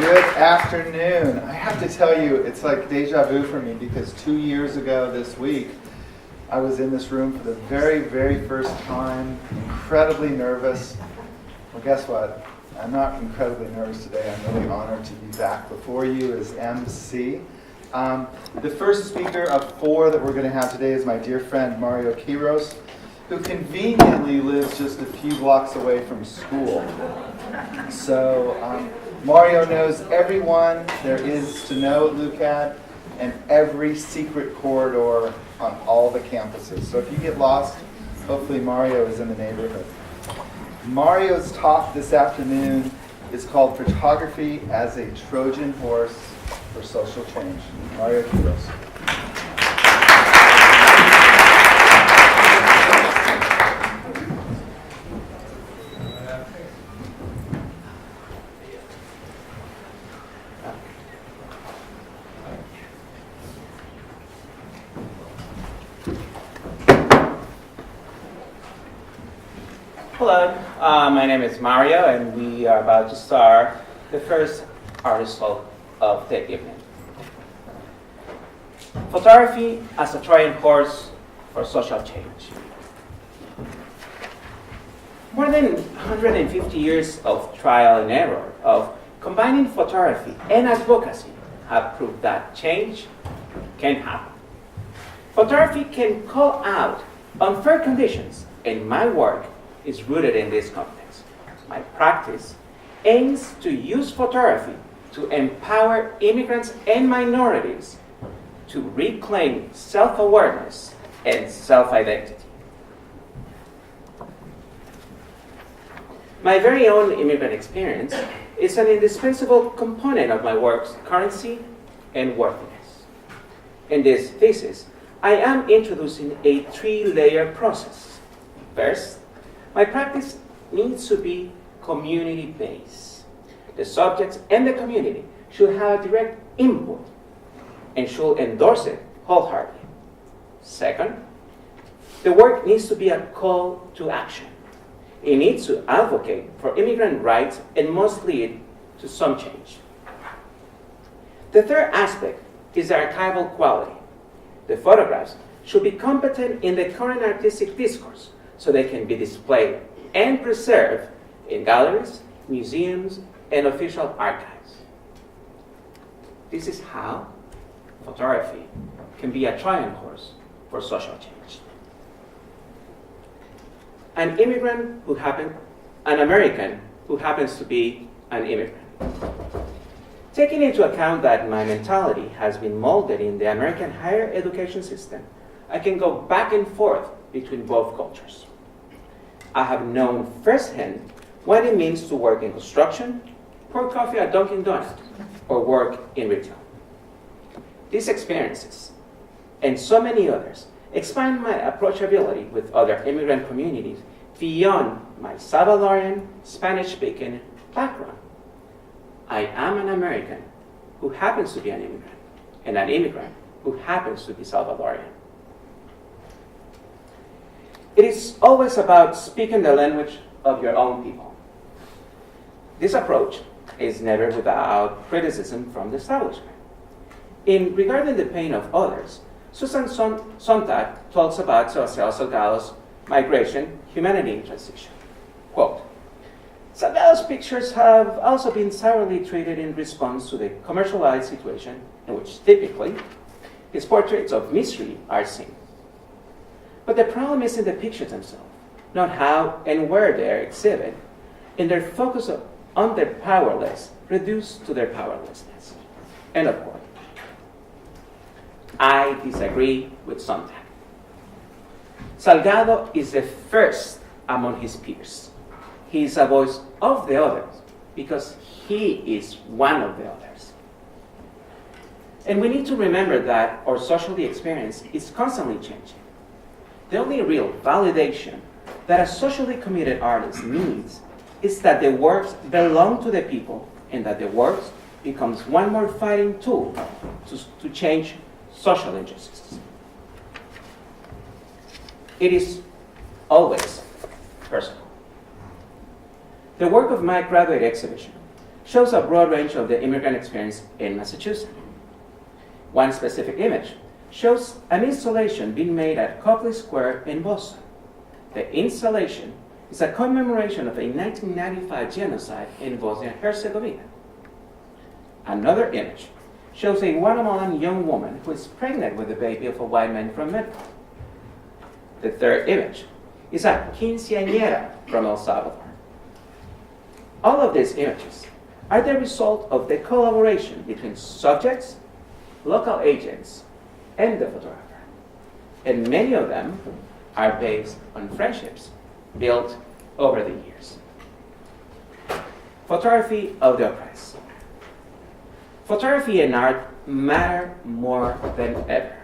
Good afternoon. I have to tell you, it's like deja vu for me because 2 years ago this week, I was in this room for the very, very first time, incredibly nervous. Well, guess what? I'm not incredibly nervous today. I'm really honored to be back before you as MC. The first speaker of 4 that we're going to have today is my dear friend Mario Quiros, who conveniently lives just a few blocks away from school. So Mario knows everyone there is to know at LUCAD and every secret corridor on all the campuses. So if you get lost, hopefully Mario is in the neighborhood. Mario's talk this afternoon is called Photography as a Trojan Horse for Social Change. Mario Quiros. Hello, my name is Mario, and we are about to start the first article of the evening. Photography as a Trojan horse for social change. More than 150 years of trial and error of combining photography and advocacy have proved that change can happen. Photography can call out unfair conditions, and my work is rooted in this context. My practice aims to use photography to empower immigrants and minorities to reclaim self-awareness and self-identity. My very own immigrant experience is an indispensable component of my work's currency and worthiness. In this thesis, I am introducing a 3-layer process. First, my practice needs to be community-based. The subjects and the community should have direct input and should endorse it wholeheartedly. Second, the work needs to be a call to action. It needs to advocate for immigrant rights and must lead to some change. The third aspect is the archival quality. The photographs should be competent in the current artistic discourse, so they can be displayed and preserved in galleries, museums, and official archives. This is how photography can be a Trojan horse for social change. An American who happens to be an immigrant. Taking into account that my mentality has been molded in the American higher education system, I can go back and forth between both cultures. I have known firsthand what it means to work in construction, pour coffee at Dunkin' Donuts, or work in retail. These experiences, and so many others, expand my approachability with other immigrant communities beyond my Salvadorian, Spanish-speaking background. I am an American who happens to be an immigrant, and an immigrant who happens to be Salvadorian. It is always about speaking the language of your own people. This approach is never without criticism from the establishment. In Regarding the Pain of Others, Susan Sontag talks about Sebastião Salgado's Migration, Humanity in Transition. Quote, Salgado's pictures have also been sourly treated in response to the commercialized situation in which typically his portraits of misery are seen. But the problem is in the pictures themselves, not how and where they are exhibited, and their focus on their powerless, reduced to their powerlessness. End of quote. I disagree with Sontag. Salgado is the first among his peers. He is a voice of the others because he is one of the others. And we need to remember that our social experience is constantly changing. The only real validation that a socially committed artist needs is that the works belong to the people and that the works becomes one more fighting tool to change social injustices. It is always personal. The work of my graduate exhibition shows a broad range of the immigrant experience in Massachusetts. One specific image shows an installation being made at Copley Square in Boston. The installation is a commemoration of a 1995 genocide in Bosnia and Herzegovina. Another image shows a Guatemalan young woman who is pregnant with a baby of a white man from Mexico. The third image is a quinceañera from El Salvador. All of these images are the result of the collaboration between subjects, local agents, and the photographer. And many of them are based on friendships built over the years. Photography of the oppressed. Photography and art matter more than ever.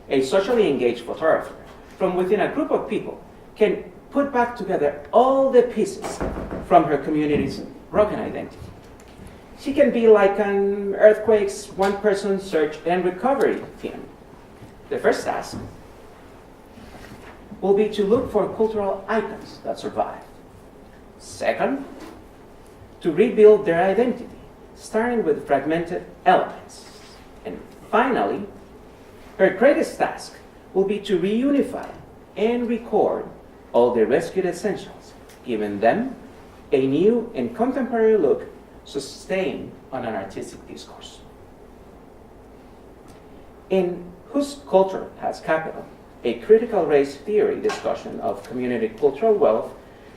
A socially engaged photographer from within a group of people can put back together all the pieces from her community's broken identity. She can be like an earthquake's one-person search and recovery team. The first task will be to look for cultural icons that survive. Second, to rebuild their identity, starting with fragmented elements. And finally, her greatest task will be to reunify and record all the rescued essentials, giving them a new and contemporary look sustained on an artistic discourse. In Whose Culture Has Capital? A critical race theory discussion of community cultural wealth,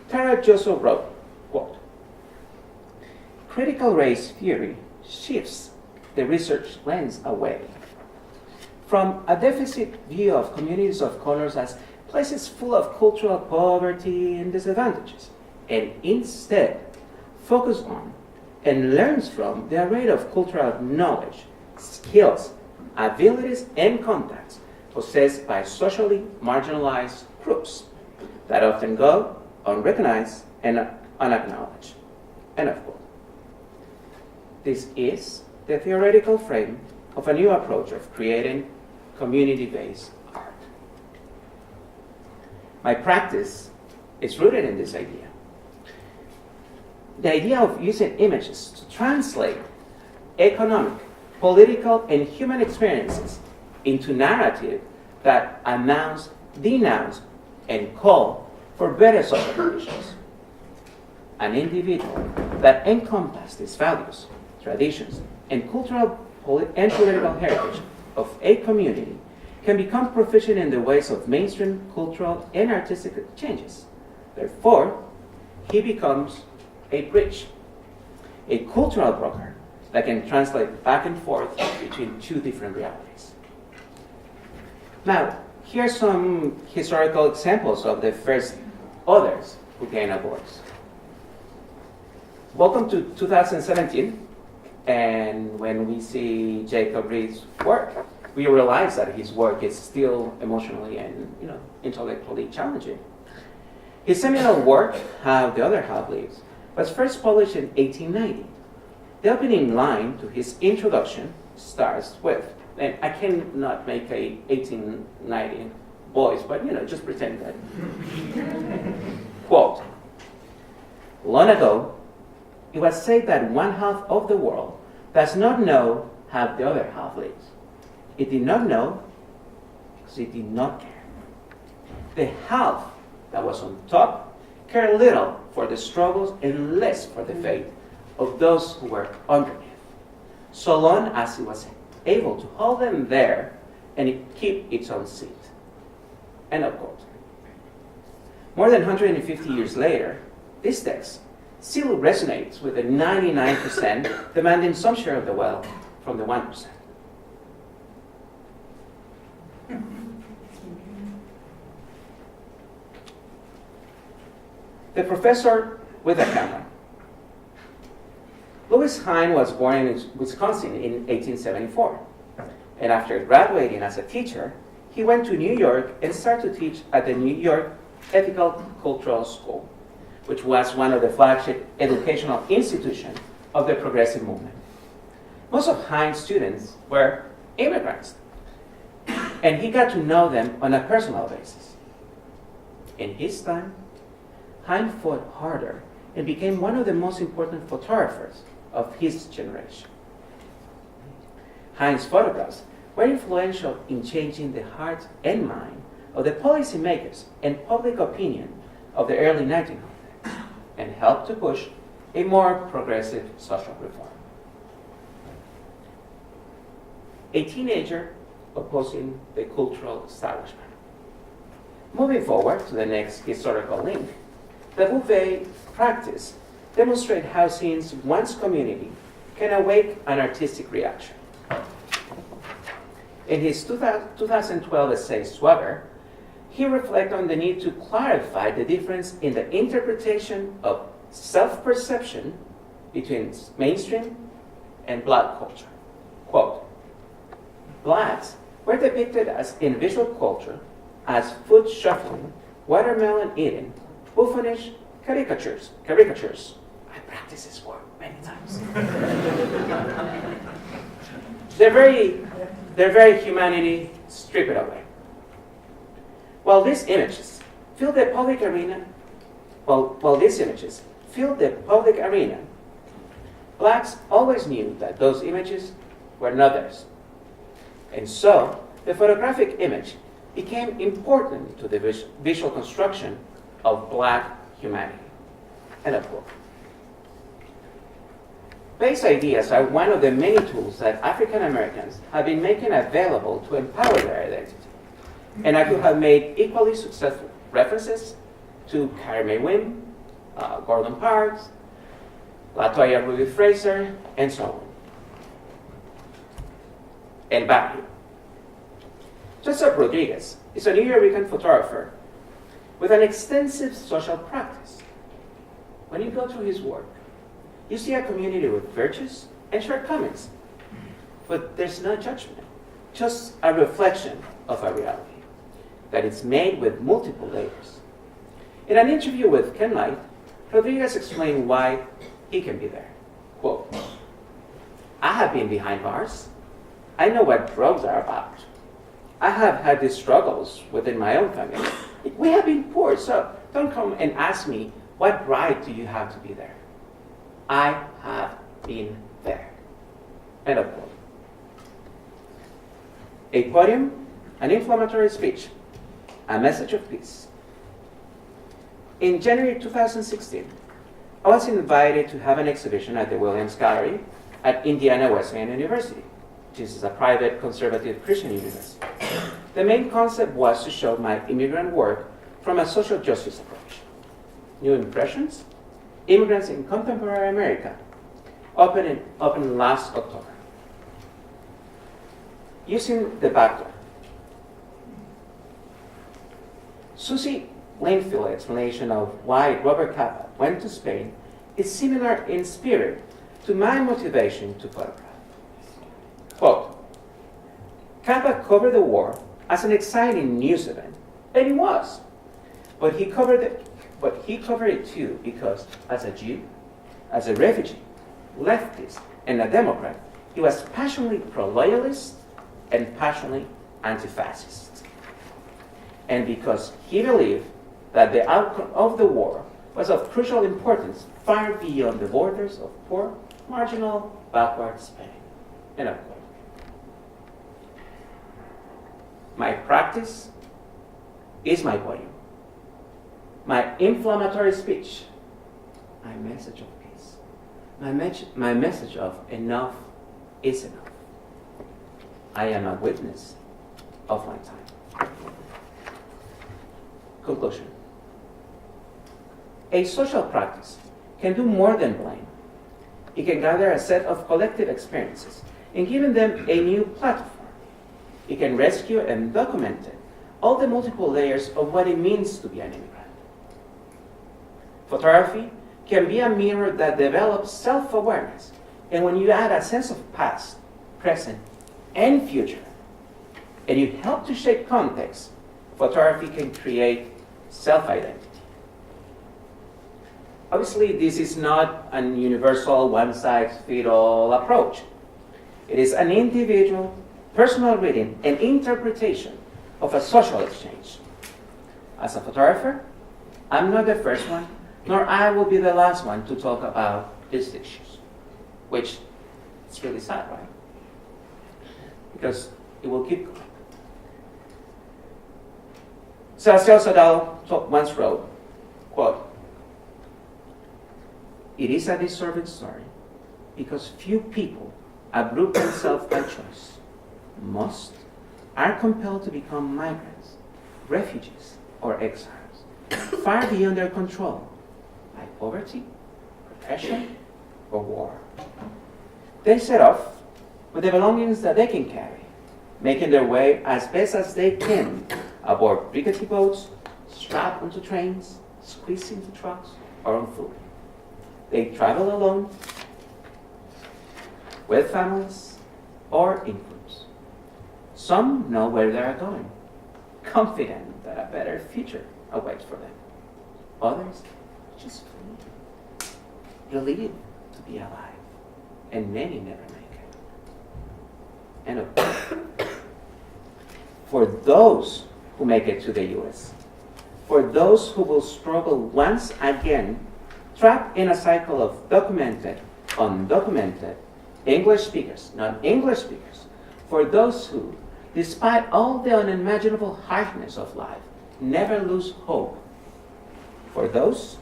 Tara Josso wrote, quote, critical race theory shifts the research lens away from a deficit view of communities of colors as places full of cultural poverty and disadvantages, and instead focus on and learns from the array of cultural knowledge, skills, abilities, and contacts possessed by socially marginalized groups that often go unrecognized and unacknowledged. End of quote. This is the theoretical frame of a new approach of creating community-based art. My practice is rooted in this idea. The idea of using images to translate economic, political, and human experiences into narrative that announce, denounce, and call for better social conditions. An individual that encompasses these values, traditions, and cultural and political heritage of a community can become proficient in the ways of mainstream cultural and artistic changes. Therefore, he becomes a bridge, a cultural broker that can translate back and forth between two different realities. Now, here are some historical examples of the first others who gain awards. Welcome to 2017, and when we see Jacob Reed's work, we realize that his work is still emotionally and intellectually challenging. His seminal work, How the Other Half Lives, was first published in 1890. The opening line to his introduction starts with, and I cannot make a 1890 voice, but just pretend that. Quote, long ago, it was said that one half of the world does not know how the other half lives. It did not know because it did not care. The half that was on top cared little for the struggles and less for the fate of those who were underneath, so long as it was able to hold them there and keep its own seat. End of quote. More than 150 years later, this text still resonates with the 99% demanding some share of the wealth from the 1%. The professor with a camera. Louis Hine was born in Wisconsin in 1874, and after graduating as a teacher, he went to New York and started to teach at the New York Ethical Cultural School, which was one of the flagship educational institutions of the progressive movement. Most of Hine's students were immigrants, and he got to know them on a personal basis. In his time, Hine fought harder and became one of the most important photographers of his generation. Hines' photographs were influential in changing the heart and mind of the policymakers and public opinion of the early 1900s and helped to push a more progressive social reform. A teenager opposing the cultural establishment. Moving forward to the next historical link, the Beauvais practice demonstrates how seeing one's community can awake an artistic reaction. In his 2012 essay, Swagger, he reflects on the need to clarify the difference in the interpretation of self-perception between mainstream and Black culture. Quote, Blacks were depicted as in visual culture as foot shuffling, watermelon eating, buffoonish caricatures. I practiced this word many times. Their very humanity stripped away. While these images filled the public arena, Blacks always knew that those images were not theirs. And so, the photographic image became important to the visual construction of Black humanity. End of quote. Base ideas are one of the many tools that African Americans have been making available to empower their identity. And I could have made equally successful references to Carrie Mae Wim, Gordon Parks, LaToya Ruby Fraser, and so on. El Barrio. Joseph Rodriguez is a New Yorker photographer with an extensive social practice. When you go through his work, you see a community with virtues and shortcomings, but there's no judgment, just a reflection of a reality that is made with multiple layers. In an interview with Ken Light, Rodriguez explained why he can be there. Quote, I have been behind bars. I know what drugs are about. I have had these struggles within my own family. We have been poor, so don't come and ask me, what right do you have to be there? I have been there. End of quote. A podium, an inflammatory speech, a message of peace. In January 2016, I was invited to have an exhibition at the Williams Gallery at Indiana Wesleyan University, which is a private conservative Christian university. The main concept was to show my immigrant work from a social justice approach. New Impressions, Immigrants in Contemporary America, opened last October. Using the backdrop, Susie Lanefield explanation of why Robert Capa went to Spain is similar in spirit to my motivation to photograph. Quote, Capa covered the war as an exciting news event, and it was. But he covered it too because as a Jew, as a refugee, leftist, and a Democrat, he was passionately pro-loyalist and passionately anti-fascist. And because he believed that the outcome of the war was of crucial importance far beyond the borders of poor, marginal, backward Spain. End of quote. My practice is my podium. My inflammatory speech, my message of peace. My message of enough is enough. I am a witness of my time. Conclusion. A social practice can do more than blame. It can gather a set of collective experiences and give them a new platform. It can rescue and document all the multiple layers of what it means to be an immigrant. Photography can be a mirror that develops self-awareness, and when you add a sense of past, present, and future, and you help to shape context, photography can create self-identity. Obviously, this is not an universal one-size-fits-all approach. It is an individual, personal reading and interpretation of a social exchange. As a photographer, I'm not the first one, nor I will be the last one to talk about these issues, which is really sad, right? Because it will keep going. Sebastian Sadal once wrote, quote, "It is a disturbing story because few people uproot themselves by choice. Most are compelled to become migrants, refugees, or exiles, far beyond their control, by poverty, repression, or war. They set off with the belongings that they can carry, making their way as best as they can aboard rickety boats, strapped onto trains, squeezed into trucks, or on foot. They travel alone, with families, or in groups. Some know where they are going, confident that a better future awaits for them. Others just flee, relieved to be alive, and many never make it." End of quote. For those who make it to the U.S., for those who will struggle once again, trapped in a cycle of documented, undocumented, English speakers, non-English speakers, for those who, despite all the unimaginable harshness of life, never lose hope, for those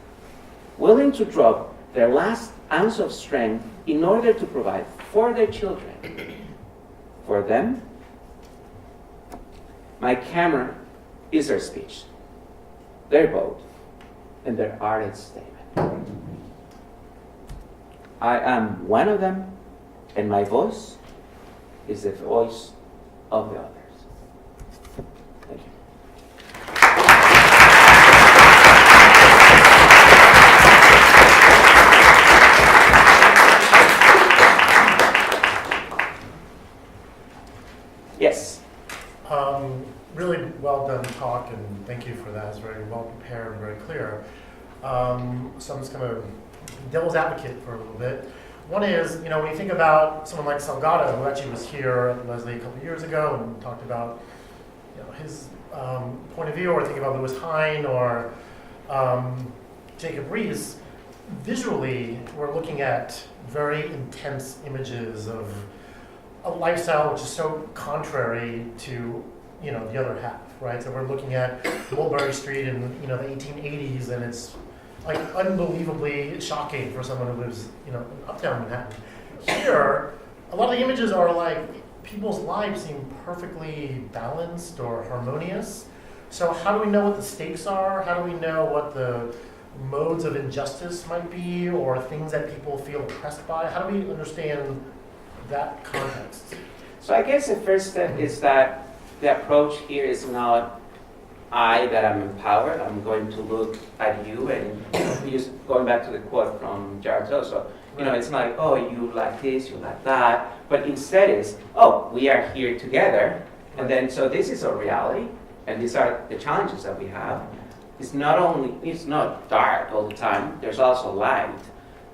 willing to drop their last ounce of strength in order to provide for their children, for them, my camera is their speech, their vote, and their ardent statement. I am one of them, and my voice is the voice of the others. Thank you. Yes. Really well done talk, and thank you for that. It's very well prepared and very clear. So I'm just going to devil's advocate for a little bit. One is, when you think about someone like Salgado, who actually was here at Lesley a couple of years ago and talked about his point of view, or think about Lewis Hine or Jacob Rees, visually we're looking at very intense images of a lifestyle which is so contrary to the other half, right? So we're looking at Mulberry Street in the 1880s, and it's like unbelievably shocking for someone who lives in uptown Manhattan. Here, a lot of the images are like people's lives seem perfectly balanced or harmonious. So how do we know what the stakes are? How do we know what the modes of injustice might be, or things that people feel oppressed by? How do we understand that context? So I guess the first step is that the approach here is not I that I'm empowered. I'm going to look at you and just going back to the quote from Jared Zoso. It's like, oh, you like this, you like that. But instead it's, oh, we are here together. And then, so this is a reality. And these are the challenges that we have. It's not dark all the time. There's also light.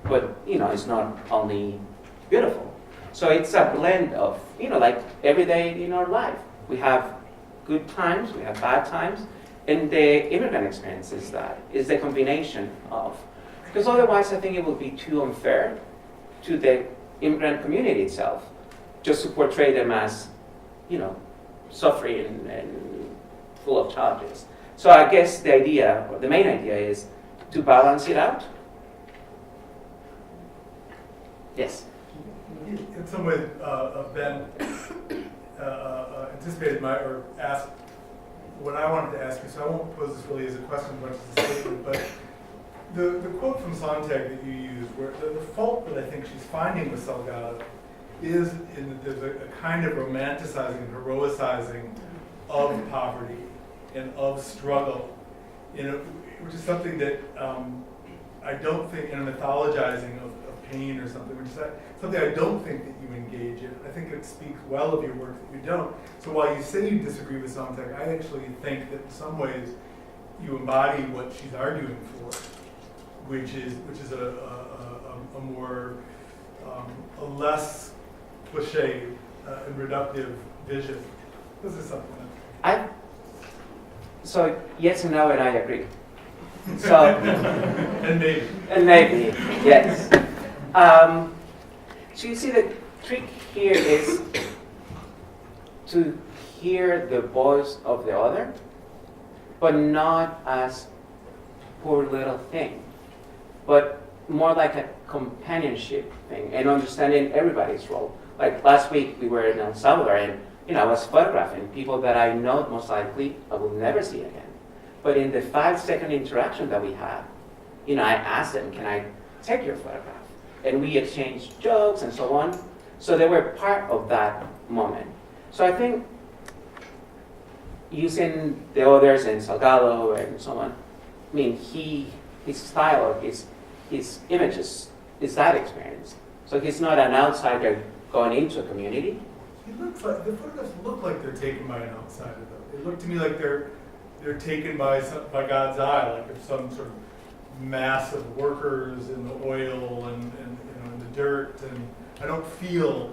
But, it's not only beautiful. So it's a blend of, like every day in our life. We have good times, we have bad times, and the immigrant experience is the combination of. Because otherwise I think it would be too unfair to the immigrant community itself, just to portray them as, suffering and full of challenges. So I guess the main idea is to balance it out. Yes? In some ways, Ben anticipated or asked what I wanted to ask you, so I won't pose this really as a question as much as a statement, but the quote from Sontag that you used, where the fault that I think she's finding with Salgado is in that there's a kind of romanticizing and heroicizing of poverty and of struggle, which is something that I don't think, in a mythologizing of pain or something, which is something I don't think that you engage in. I think it speaks well of your work that you don't. So while you say you disagree with Sontag, I actually think that in some ways you embody what she's arguing for, which is a more a less cliche and reductive vision. This is something. So yes and no, and I agree. So, And maybe. and maybe, yes. So you see the trick here is to hear the voice of the other, but not as poor little thing, but more like a companionship thing and understanding everybody's role. Like last week we were in El Salvador and I was photographing people that I know most likely I will never see again. But in the 5-second interaction that we had, I asked them, can I take your photograph? And we exchanged jokes and so on. So they were part of that moment. So I think using the others and Salgado and so on, his style or his images is that experience. So he's not an outsider going into a community. He looks like, the photographs look like they're taken by an outsider though. It looked to me like they're taken by God's eye, like there's some sort of mass of workers in the oil and in the dirt. And I don't feel,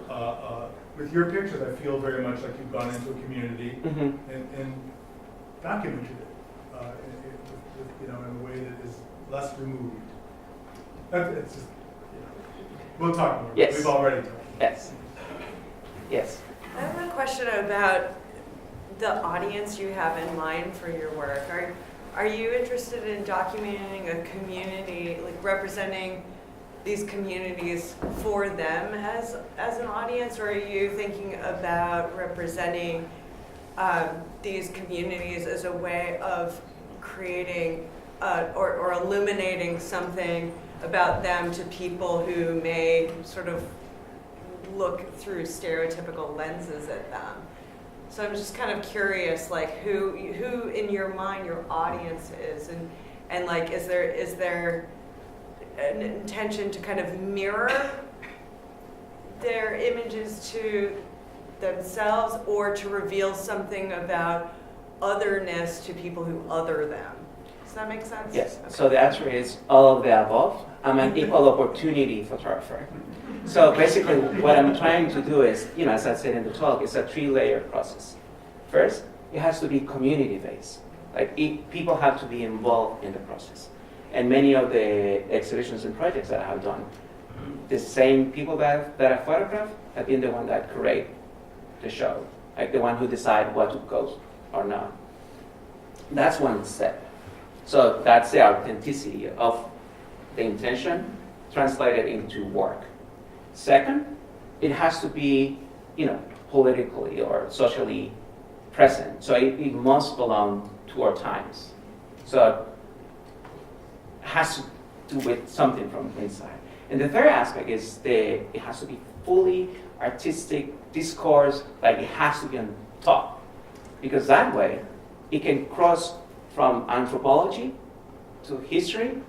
with your pictures, I feel very much like you've gone into a community and documented it, in a way that is less removed. It's just, we'll talk more. Yes. We've already talked. Yes. Yes. I have a question about the audience you have in mind for your work. Are you interested in documenting a community, like representing these communities for them as an audience, or are you thinking about representing these communities as a way of creating or illuminating something about them to people who may sort of look through stereotypical lenses at them? So I'm just kind of curious, like who in your mind your audience is, and like is there an intention to kind of mirror their images to themselves, or to reveal something about otherness to people who other them? Does that make sense? Yes. Okay. So the answer is all of the above. I'm an equal opportunity photographer. So basically what I'm trying to do is, as I said in the talk, it's a 3-layer process. First, it has to be community-based. Like people have to be involved in the process. And many of the exhibitions and projects that I have done, the same people that I photograph have been the one that curate the show, like the one who decide what to go or not. That's one step. So that's the authenticity of the intention translated into work. Second, it has to be, politically or socially present. So it must belong to our times. So it has to do with something from inside. And the third aspect is it has to be fully artistic discourse, like it has to be on top. Because that way, it can cross from anthropology to history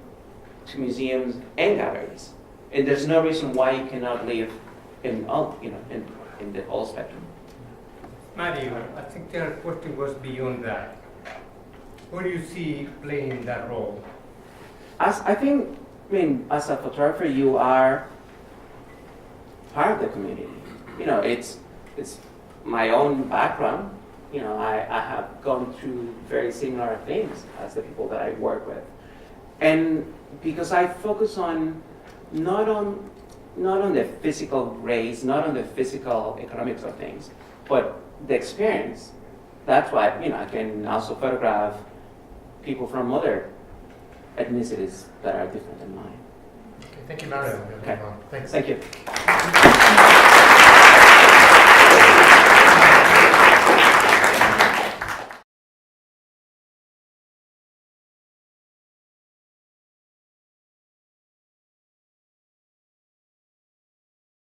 to museums and galleries. And there's no reason why you cannot live in all, in the whole spectrum. Mario, I think the question was beyond that. What do you see playing that role? As a photographer, you are part of the community. It's my own background. I have gone through very similar things as the people that I work with. And because I focus on not on the physical race, not on the physical economics of things, but the experience. That's why I can also photograph people from other ethnicities that are different than mine. Okay, thank you, Mario. Okay. Thanks. Thank you.